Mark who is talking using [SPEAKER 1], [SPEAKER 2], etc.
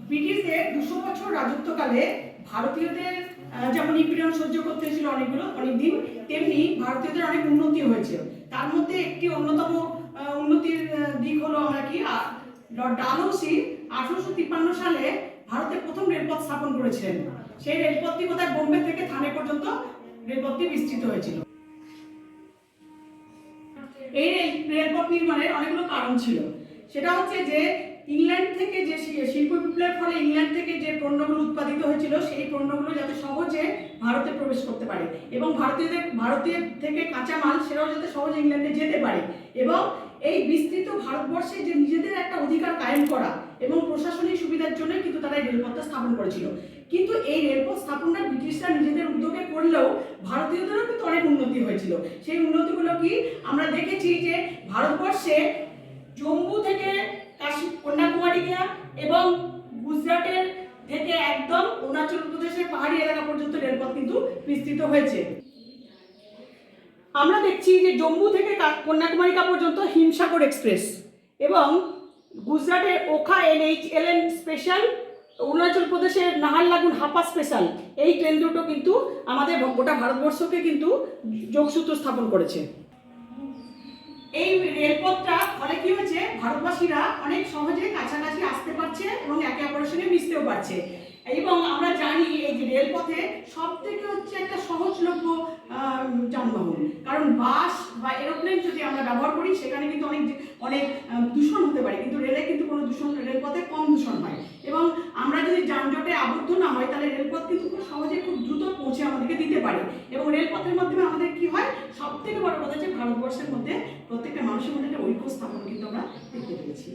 [SPEAKER 1] ব্রিটিশদের 200 বছর রাজত্বকালে ভারতীয়দের যেমন নিপীড়ন সহ্য করতে হয়েছিল অনেকদিন, তেমনি ভারতীয়দের অনেক উন্নতি হয়েছে। তার মধ্যে একটি অন্যতম উন্নতির দিক হলো আমরা কি লর্ড ডালহৌসি 1853 সালে ভারতে প্রথম রেলপথ স্থাপন করেছিলেন। সেই রেলপথটি কোথায় বোম্বে থেকে থানে পর্যন্ত রেলপথটি বিস্তৃত হয়েছিল। এই রেলপথ নির্মাণের অনেকগুলো কারণ ছিল। সেটা হচ্ছে যে ইংল্যান্ড থেকে যে শিল্প বিপ্লবের ফলে ইংল্যান্ড থেকে যে পণ্যগুলো উৎপাদিত হয়েছিল সেই পণ্যগুলো যাতে সহজে ভারতে প্রবেশ করতে পারে এবং ভারতীয় থেকে কাঁচামাল সেটাও যাতে সহজে ইংল্যান্ডে যেতে পারে, এবং এই বিস্তৃত ভারতবর্ষে যে নিজেদের একটা অধিকার কায়েম করা এবং প্রশাসনিক সুবিধার জন্য কিন্তু তারা এই রেলপথটা স্থাপন করেছিল। কিন্তু এই রেলপথ স্থাপনটা ব্রিটিশরা নিজেদের উদ্যোগে করলেও ভারতীয়দেরও কিন্তু অনেক উন্নতি হয়েছিল। সেই উন্নতিগুলো কি আমরা দেখেছি যে ভারতবর্ষে জম্মু থেকে কন্যাকুমারী এবং গুজরাটের থেকে একদম অরুণাচল প্রদেশের পাহাড়ি এলাকা পর্যন্ত রেলপথ কিন্তু বিস্তৃত হয়েছে। আমরা দেখছি যে জম্মু থেকে কন্যাকুমারী পর্যন্ত হিমসাগর এক্সপ্রেস এবং গুজরাটের ওখা NH-LN স্পেশাল, অরুণাচল প্রদেশের নাহারলাগুন হাপা স্পেশাল, এই ট্রেন দুটো কিন্তু আমাদের গোটা ভারতবর্ষকে কিন্তু যোগসূত্র স্থাপন করেছে। এই রেলপথটা ফলে কি হয়েছে, ভারতবাসীরা অনেক সহজে কাছাকাছি আসতে পারছে এবং একে অপরের সঙ্গে মিশতেও পারছে। এবং আমরা জানি এই যে রেলপথে সব থেকে হচ্ছে একটা সহজলভ্য যানবাহন, কারণ বাস বা এরোপ্লেন যদি আমরা ব্যবহার করি সেখানে কিন্তু অনেক দূষণ হতে পারে, কিন্তু রেলে কিন্তু কোনো দূষণ, রেলপথে কম দূষণ হয়। এবং আমরা যদি যানজটে আবদ্ধ না হয় তাহলে রেলপথ কিন্তু খুব সহজে খুব দ্রুত পৌঁছে আমাদেরকে দিতে পারে। এবং রেলপথের মাধ্যমে আমাদের কি হয়, সব থেকে বড় কথা যে ভারতবর্ষের মধ্যে প্রত্যেকটা মানুষের মধ্যে একটা ঐক্য স্থাপন কিন্তু আমরা দেখতে পেয়েছি।